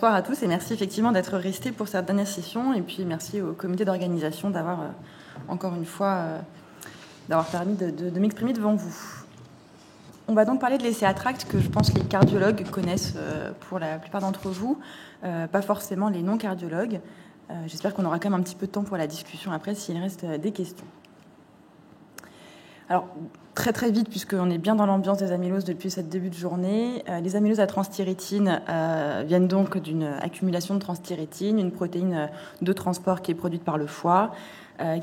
Bonsoir à tous et merci effectivement d'être restés pour cette dernière session et puis merci au comité d'organisation d'avoir encore une fois d'avoir permis de m'exprimer devant vous. On va donc parler de l'essai ATTRACT que je pense que les cardiologues connaissent pour la plupart d'entre vous, pas forcément les non-cardiologues. J'espère qu'on aura quand même un petit peu de temps pour la discussion après s'il reste des questions. Alors, très très vite, puisqu'on est bien dans l'ambiance des amyloses depuis cette début de journée, les amyloses à transthyrétine viennent donc d'une accumulation de transthyrétine, une protéine de transport qui est produite par le foie,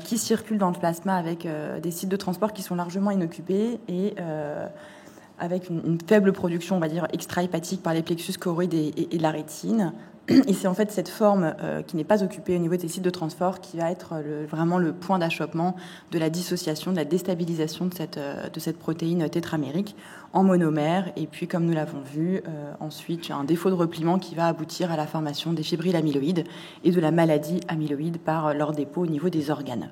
qui circule dans le plasma avec des sites de transport qui sont largement inoccupés et avec une faible production, on va dire, extra-hépatique par les plexus choroïdes et la rétine. Et c'est en fait cette forme qui n'est pas occupée au niveau des sites de transport qui va être vraiment le point d'achoppement de la dissociation, de la déstabilisation de cette protéine tétramérique en monomère. Et puis, comme nous l'avons vu, ensuite, un défaut de repliement qui va aboutir à la formation des fibrilles amyloïdes et de la maladie amyloïde par leur dépôt au niveau des organes.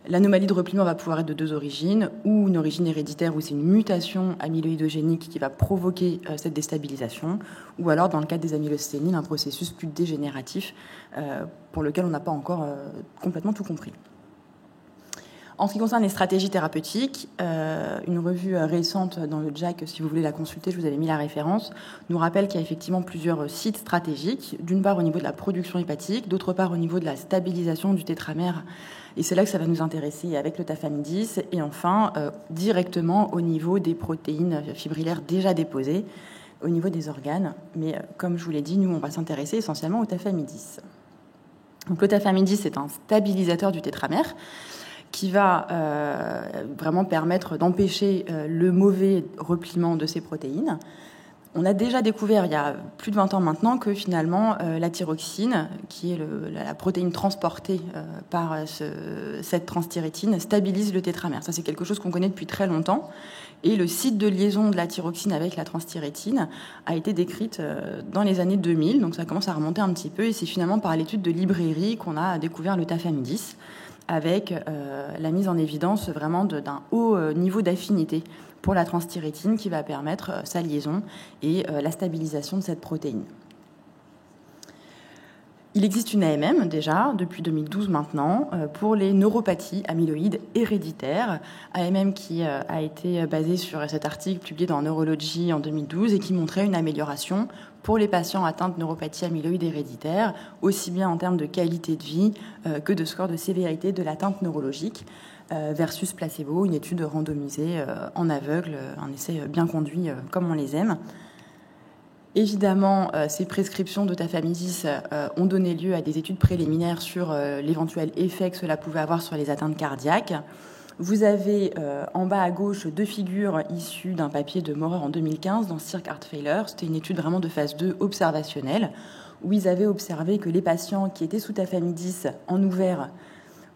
L'anomalie de repliement va pouvoir être de deux origines, ou une origine héréditaire où c'est une mutation amyloïdogénique qui va provoquer cette déstabilisation, ou alors dans le cas des amyloses séniles, un processus plus dégénératif pour lequel on n'a pas encore complètement tout compris. En ce qui concerne les stratégies thérapeutiques, une revue récente dans le JACC, si vous voulez la consulter, je vous avais mis la référence, nous rappelle qu'il y a effectivement plusieurs sites stratégiques, d'une part au niveau de la production hépatique, d'autre part au niveau de la stabilisation du tétramère. Et c'est là que ça va nous intéresser avec le tafamidis. Et enfin, directement au niveau des protéines fibrillaires déjà déposées, au niveau des organes. Mais comme je vous l'ai dit, nous, on va s'intéresser essentiellement au tafamidis. Donc le tafamidis, c'est un stabilisateur du tétramère qui va vraiment permettre d'empêcher le mauvais repliement de ces protéines. On a déjà découvert il y a plus de 20 ans maintenant que finalement la thyroxine, qui est la protéine transportée par cette transthyrétine, stabilise le tétramère. Ça, c'est quelque chose qu'on connaît depuis très longtemps. Et le site de liaison de la thyroxine avec la transthyrétine a été décrite dans les années 2000. Donc ça commence à remonter un petit peu. Et c'est finalement par l'étude de Librairie qu'on a découvert le tafamidis, avec la mise en évidence vraiment d'un haut niveau d'affinité pour la transthyrétine qui va permettre sa liaison et la stabilisation de cette protéine. Il existe une AMM déjà, depuis 2012 maintenant, pour les neuropathies amyloïdes héréditaires. AMM qui a été basée sur cet article publié dans Neurology en 2012 et qui montrait une amélioration pour les patients atteints de neuropathie amyloïde héréditaire, aussi bien en termes de qualité de vie que de score de sévérité de l'atteinte neurologique, versus placebo, une étude randomisée en aveugle, un essai bien conduit comme on les aime. Évidemment, ces prescriptions de tafamidis ont donné lieu à des études préliminaires sur l'éventuel effet que cela pouvait avoir sur les atteintes cardiaques. Vous avez en bas à gauche deux figures issues d'un papier de Maurer en 2015 dans Circ Heart Failure. C'était une étude vraiment de phase 2 observationnelle où ils avaient observé que les patients qui étaient sous tafamidis en ouvert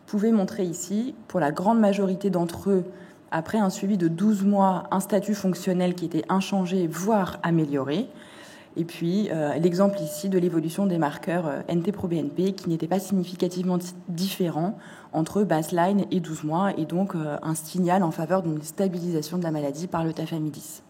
pouvaient montrer ici, pour la grande majorité d'entre eux, après un suivi de 12 mois, un statut fonctionnel qui était inchangé, voire amélioré. Et puis, l'exemple ici de l'évolution des marqueurs NT-proBNP qui n'était pas significativement différent entre baseline et 12 mois, et donc un signal en faveur d'une stabilisation de la maladie par le tafamidis.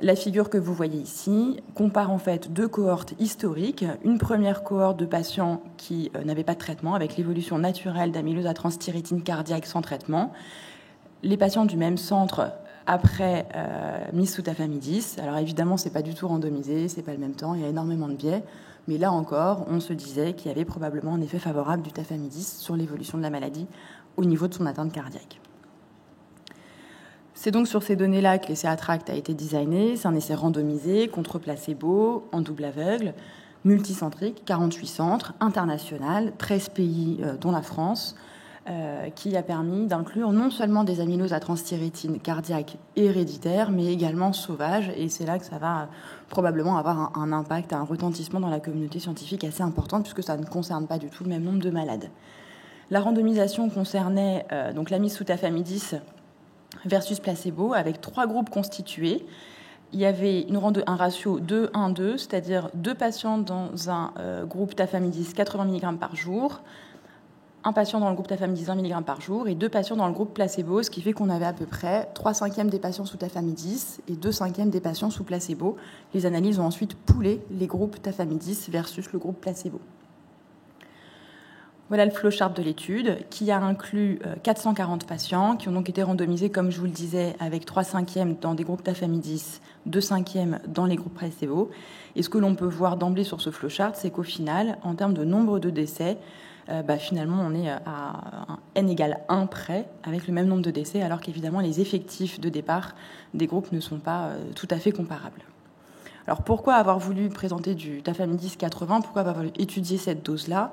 La figure que vous voyez ici compare en fait deux cohortes historiques. Une première cohorte de patients qui n'avaient pas de traitement, avec l'évolution naturelle d'amylose à transthyrétine cardiaque sans traitement. Les patients du même centre après mise sous tafamidis. Alors évidemment, c'est pas du tout randomisé, c'est pas le même temps, il y a énormément de biais. Mais là encore, on se disait qu'il y avait probablement un effet favorable du tafamidis sur l'évolution de la maladie au niveau de son atteinte cardiaque. C'est donc sur ces données-là que l'essai ATTRACT a été designé. C'est un essai randomisé, contre placebo, en double aveugle, multicentrique, 48 centres, international, 13 pays dont la France, qui a permis d'inclure non seulement des amyloses à transthyrétine cardiaque héréditaire, mais également sauvages. Et c'est là que ça va probablement avoir un impact, un retentissement dans la communauté scientifique assez important, puisque ça ne concerne pas du tout le même nombre de malades. La randomisation concernait donc la mise sous tafamidis versus placebo, avec 3 groupes constitués. Il y avait un ratio 2-1-2, c'est-à-dire 2 patients dans un groupe tafamidis 80 mg par jour, un patient dans le groupe tafamidis 20 mg par jour et 2 patients dans le groupe placebo, ce qui fait qu'on avait à peu près 3/5 des patients sous tafamidis et 2/5 des patients sous placebo. Les analyses ont ensuite poolé les groupes tafamidis versus le groupe placebo. Voilà le flowchart de l'étude qui a inclus 440 patients qui ont donc été randomisés, comme je vous le disais, avec 3/5 dans des groupes tafamidis, 2/5 dans les groupes placebo. Et ce que l'on peut voir d'emblée sur ce flowchart, c'est qu'au final, en termes de nombre de décès, finalement, on est à un n égale 1 près, avec le même nombre de décès, alors qu'évidemment, les effectifs de départ des groupes ne sont pas tout à fait comparables. Alors, pourquoi avoir voulu présenter du tafamidis 80 ? Pourquoi avoir voulu étudier cette dose-là ?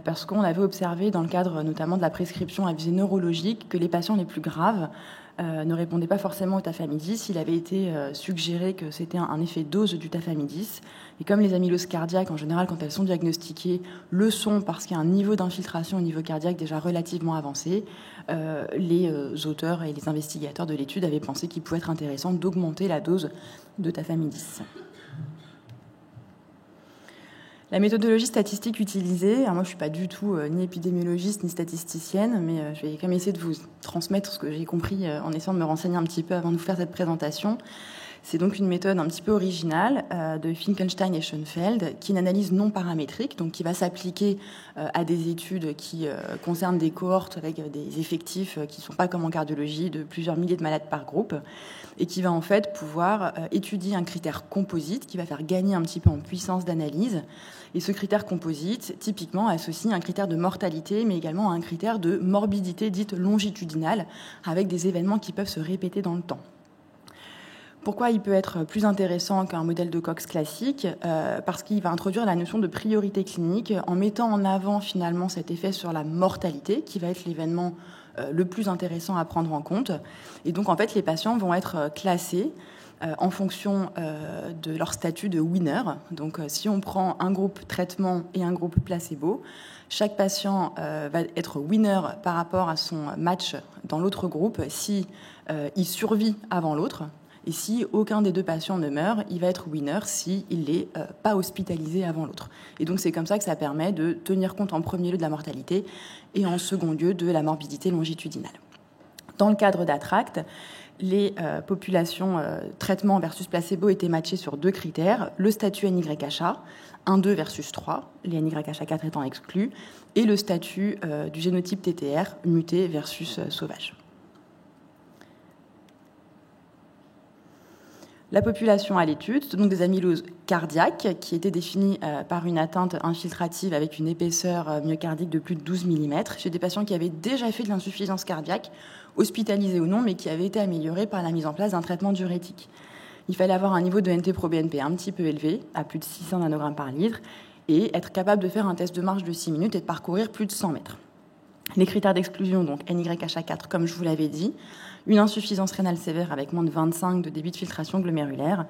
Parce qu'on avait observé, dans le cadre notamment de la prescription à visée neurologique, que les patients les plus graves ne répondaient pas forcément au tafamidis. Il avait été suggéré que c'était un effet dose du tafamidis. Et comme les amyloses cardiaques, en général, quand elles sont diagnostiquées, le sont parce qu'il y a un niveau d'infiltration au niveau cardiaque déjà relativement avancé, les auteurs et les investigateurs de l'étude avaient pensé qu'il pouvait être intéressant d'augmenter la dose de tafamidis. La méthodologie statistique utilisée, alors moi je ne suis pas du tout ni épidémiologiste ni statisticienne, mais je vais quand même essayer de vous transmettre ce que j'ai compris en essayant de me renseigner un petit peu avant de vous faire cette présentation. C'est donc une méthode un petit peu originale de Finkelstein et Schoenfeld, qui est une analyse non paramétrique, donc qui va s'appliquer à des études qui concernent des cohortes avec des effectifs qui ne sont pas comme en cardiologie, de plusieurs milliers de malades par groupe, et qui va en fait pouvoir étudier un critère composite qui va faire gagner un petit peu en puissance d'analyse. Et ce critère composite, typiquement, associe un critère de mortalité, mais également un critère de morbidité dite longitudinale, avec des événements qui peuvent se répéter dans le temps. Pourquoi il peut être plus intéressant qu'un modèle de Cox classique ? Parce qu'il va introduire la notion de priorité clinique en mettant en avant finalement cet effet sur la mortalité, qui va être l'événement le plus intéressant à prendre en compte. Et donc en fait, les patients vont être classés en fonction de leur statut de winner. Donc si on prend un groupe traitement et un groupe placebo, chaque patient va être winner par rapport à son match dans l'autre groupe si il survit avant l'autre. Et si aucun des deux patients ne meurt, il va être winner s'il n'est pas hospitalisé avant l'autre. Et donc c'est comme ça que ça permet de tenir compte en premier lieu de la mortalité et en second lieu de la morbidité longitudinale. Dans le cadre d'Attract, les populations traitement versus placebo étaient matchées sur 2 critères, le statut NYHA, 1, 2 versus 3, les NYHA4 étant exclus, et le statut du génotype TTR, muté versus sauvage. La population à l'étude, donc des amyloses cardiaques qui étaient définies par une atteinte infiltrative avec une épaisseur myocardique de plus de 12 mm chez des patients qui avaient déjà fait de l'insuffisance cardiaque, hospitalisés ou non, mais qui avaient été améliorés par la mise en place d'un traitement diurétique. Il fallait avoir un niveau de NT-proBNP un petit peu élevé, à plus de 600 nanogrammes par litre, et être capable de faire un test de marche de 6 minutes et de parcourir plus de 100 mètres. Les critères d'exclusion, donc NYHA4, comme je vous l'avais dit, une insuffisance rénale sévère avec moins de 25 de débit de filtration glomérulaire,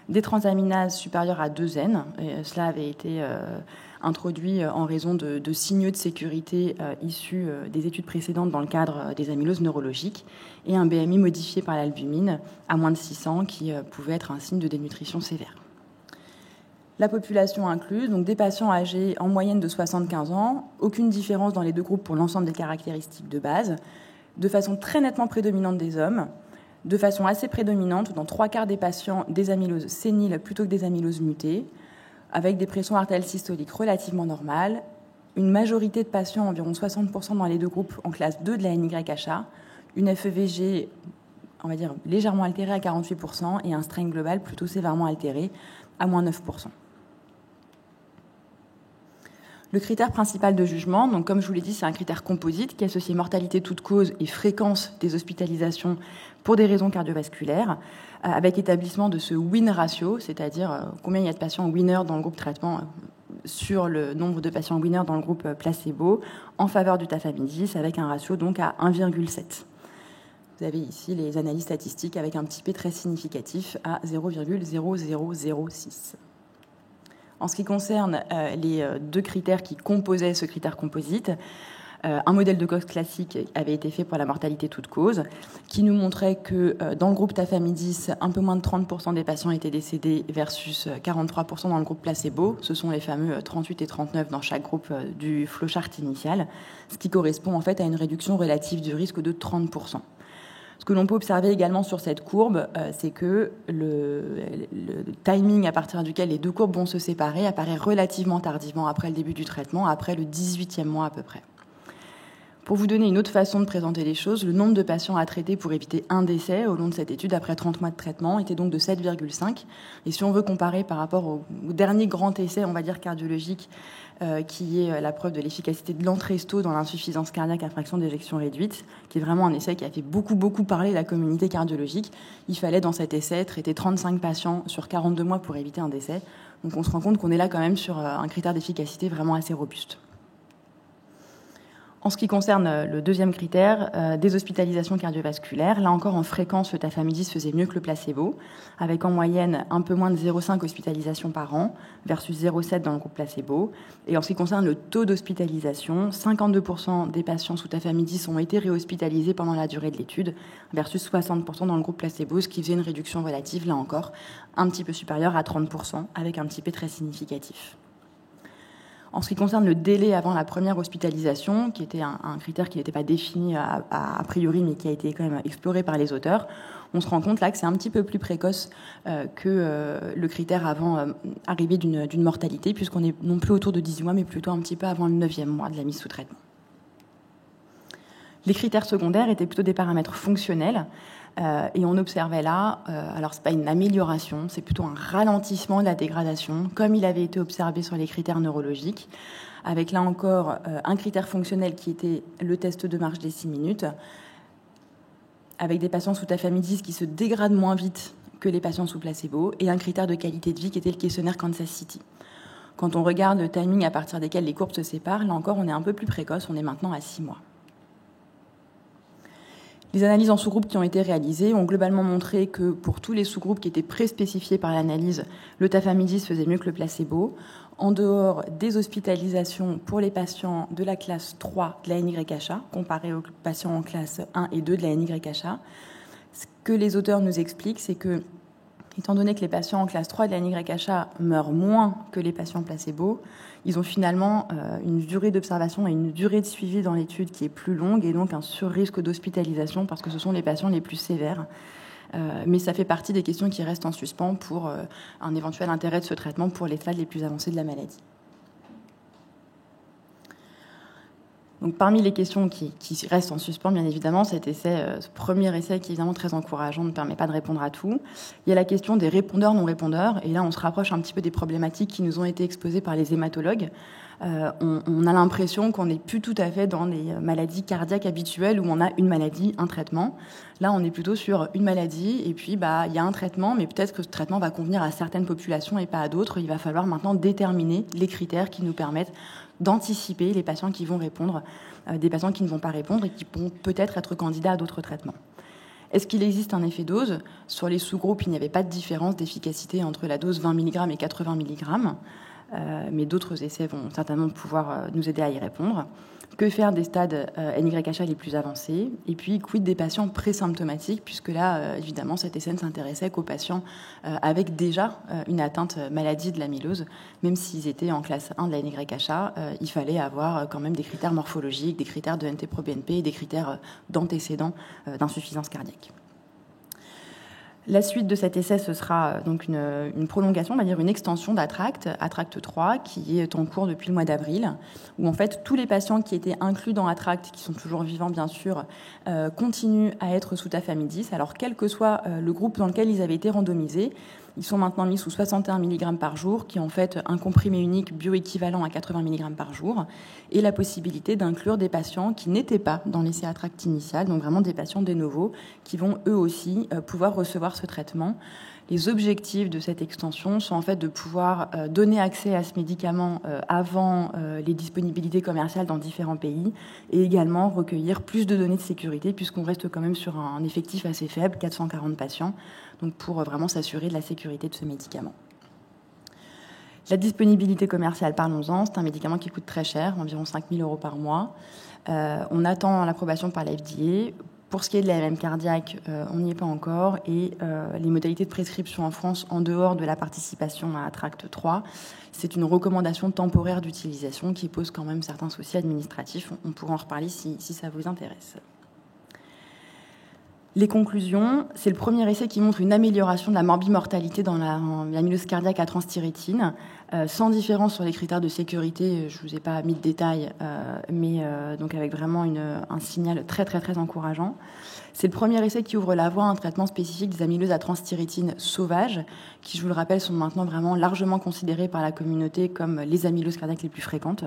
des transaminases supérieures à 2N, et cela avait été introduit en raison de signaux de sécurité issus des études précédentes dans le cadre des amyloses neurologiques, et un BMI modifié par l'albumine à moins de 600 qui pouvait être un signe de dénutrition sévère. La population incluse, donc des patients âgés en moyenne de 75 ans, aucune différence dans les deux groupes pour l'ensemble des caractéristiques de base, de façon très nettement prédominante des hommes, de façon assez prédominante dans 3/4 des patients des amyloses séniles plutôt que des amyloses mutées, avec des pressions artérielles systoliques relativement normales, une majorité de patients, environ 60% dans les deux groupes en classe 2 de la NYHA, une FEVG, on va dire, légèrement altérée à 48% et un strain global plutôt sévèrement altéré à moins 9%. Le critère principal de jugement, donc comme je vous l'ai dit, c'est un critère composite qui associe mortalité toute cause et fréquence des hospitalisations pour des raisons cardiovasculaires, avec établissement de ce win ratio, c'est-à-dire combien il y a de patients winners dans le groupe traitement sur le nombre de patients winners dans le groupe placebo, en faveur du tafamidis, avec un ratio donc à 1,7. Vous avez ici les analyses statistiques avec un petit p très significatif à 0,0006. En ce qui concerne les 2 critères qui composaient ce critère composite, Un modèle de Cox classique avait été fait pour la mortalité toute cause, qui nous montrait que dans le groupe tafamidis, un peu moins de 30% des patients étaient décédés versus 43% dans le groupe placebo. Ce sont les fameux 38 et 39 dans chaque groupe du flowchart initial, ce qui correspond en fait à une réduction relative du risque de 30%. Ce que l'on peut observer également sur cette courbe, c'est que le timing à partir duquel les deux courbes vont se séparer apparaît relativement tardivement après le début du traitement, après le 18e mois à peu près. Pour vous donner une autre façon de présenter les choses, le nombre de patients à traiter pour éviter un décès au long de cette étude après 30 mois de traitement était donc de 7,5. Et si on veut comparer par rapport au dernier grand essai, on va dire cardiologique, qui est la preuve de l'efficacité de l'Entresto dans l'insuffisance cardiaque à fraction d'éjection réduite, qui est vraiment un essai qui a fait beaucoup parler la communauté cardiologique, il fallait dans cet essai traiter 35 patients sur 42 mois pour éviter un décès. Donc on se rend compte qu'on est là quand même sur un critère d'efficacité vraiment assez robuste. En ce qui concerne le deuxième critère, des hospitalisations cardiovasculaires, là encore en fréquence, le tafamidis faisait mieux que le placebo, avec en moyenne un peu moins de 0,5 hospitalisations par an versus 0,7 dans le groupe placebo. Et en ce qui concerne le taux d'hospitalisation, 52% des patients sous tafamidis ont été réhospitalisés pendant la durée de l'étude versus 60% dans le groupe placebo, ce qui faisait une réduction relative, là encore, un petit peu supérieure à 30%, avec un petit p très significatif. En ce qui concerne le délai avant la première hospitalisation, qui était un critère qui n'était pas défini a priori, mais qui a été quand même exploré par les auteurs, on se rend compte là que c'est un petit peu plus précoce que le critère avant arrivée d'une mortalité, puisqu'on est non plus autour de 18 mois, mais plutôt un petit peu avant le 9e mois de la mise sous traitement. Les critères secondaires étaient plutôt des paramètres fonctionnels, et on observait là, alors c'est pas une amélioration, c'est plutôt un ralentissement de la dégradation, comme il avait été observé sur les critères neurologiques, avec là encore un critère fonctionnel qui était le test de marche des 6 minutes, avec des patients sous tafamidis qui se dégradent moins vite que les patients sous placebo, et un critère de qualité de vie qui était le questionnaire Kansas City. Quand on regarde le timing à partir desquels les courbes se séparent, là encore on est un peu plus précoce, on est maintenant à 6 mois. Les analyses en sous-groupes qui ont été réalisées ont globalement montré que pour tous les sous-groupes qui étaient préspécifiés par l'analyse, le tafamidis faisait mieux que le placebo. En dehors des hospitalisations pour les patients de la classe 3 de la NYHA, comparé aux patients en classe 1 et 2 de la NYHA, ce que les auteurs nous expliquent, c'est que, étant donné que les patients en classe 3 de la NYHA meurent moins que les patients placebo, ils ont finalement une durée d'observation et une durée de suivi dans l'étude qui est plus longue et donc un surrisque d'hospitalisation parce que ce sont les patients les plus sévères. Mais ça fait partie des questions qui restent en suspens pour un éventuel intérêt de ce traitement pour les stades les plus avancés de la maladie. Donc, parmi les questions qui restent en suspens, bien évidemment, cet essai, ce premier essai qui est évidemment très encourageant, ne permet pas de répondre à tout. Il y a la question des répondeurs, non-répondeurs, et là on se rapproche un petit peu des problématiques qui nous ont été exposées par les hématologues. On a l'impression qu'on n'est plus tout à fait dans les maladies cardiaques habituelles où on a une maladie, un traitement. Là, on est plutôt sur une maladie et puis il y a un traitement, mais peut-être que ce traitement va convenir à certaines populations et pas à d'autres. Il va falloir maintenant déterminer les critères qui nous permettent d'anticiper les patients qui vont répondre, des patients qui ne vont pas répondre et qui vont peut-être être candidats à d'autres traitements. Est-ce qu'il existe un effet dose ? Sur les sous-groupes, il n'y avait pas de différence d'efficacité entre la dose 20 mg et 80 mg. Mais d'autres essais vont certainement pouvoir nous aider à y répondre. Que faire des stades NYHA les plus avancés ? Et puis, quid des patients présymptomatiques, puisque là, évidemment, cet essai ne s'intéressait qu'aux patients avec déjà une atteinte maladie de l'amylose. Même s'ils étaient en classe 1 de la NYHA, il fallait avoir quand même des critères morphologiques, des critères de NT-proBNP et des critères d'antécédents d'insuffisance cardiaque. La suite de cet essai, ce sera donc une prolongation, on va dire une extension d'ATTRACT, ATTRACT 3, qui est en cours depuis le mois d'avril, où en fait tous les patients qui étaient inclus dans ATTRACT, qui sont toujours vivants bien sûr, continuent à être sous tafamidis. Alors quel que soit le groupe dans lequel ils avaient été randomisés, ils sont maintenant mis sous 61 mg par jour, qui est en fait un comprimé unique bioéquivalent à 80 mg par jour, et la possibilité d'inclure des patients qui n'étaient pas dans l'essai ATTRACT initial, donc vraiment des patients de novo, qui vont eux aussi pouvoir recevoir ce traitement. Les objectifs de cette extension sont en fait de pouvoir donner accès à ce médicament avant les disponibilités commerciales dans différents pays et également recueillir plus de données de sécurité puisqu'on reste quand même sur un effectif assez faible, 440 patients, donc pour vraiment s'assurer de la sécurité de ce médicament. La disponibilité commerciale, parlons-en, c'est un médicament qui coûte très cher, environ 5 000 € par mois. On attend l'approbation par la FDA. Pour ce qui est de l'AMM cardiaque, on n'y est pas encore. Et les modalités de prescription en France, en dehors de la participation à Tract 3, c'est une recommandation temporaire d'utilisation qui pose quand même certains soucis administratifs. On pourra en reparler si ça vous intéresse. Les conclusions, c'est le premier essai qui montre une amélioration de la morbimortalité dans l'amylose cardiaque à transthyrétine, sans différence sur les critères de sécurité. Je ne vous ai pas mis de détails, mais donc avec vraiment un signal très, très, très encourageant. C'est le premier essai qui ouvre la voie à un traitement spécifique des amyloses à transthyrétine sauvages, qui, je vous le rappelle, sont maintenant vraiment largement considérées par la communauté comme les amyloses cardiaques les plus fréquentes.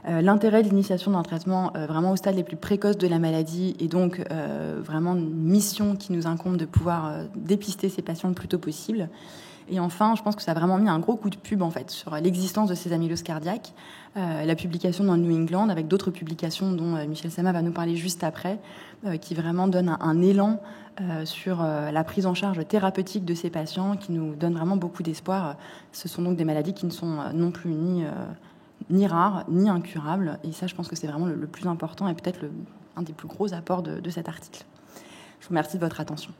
L'intérêt de l'initiation d'un traitement vraiment au stade les plus précoces de la maladie et donc vraiment une mission qui nous incombe de pouvoir dépister ces patients le plus tôt possible. Et enfin, je pense que ça a vraiment mis un gros coup de pub en fait sur l'existence de ces amyloses cardiaques. La publication dans le New England avec d'autres publications dont Michel Sama va nous parler juste après, qui vraiment donne un élan sur la prise en charge thérapeutique de ces patients, qui nous donne vraiment beaucoup d'espoir. Ce sont donc des maladies qui ne sont non plus ni rares, ni incurables. Et ça, je pense que c'est vraiment le plus important et peut-être un des plus gros apports de cet article. Je vous remercie de votre attention.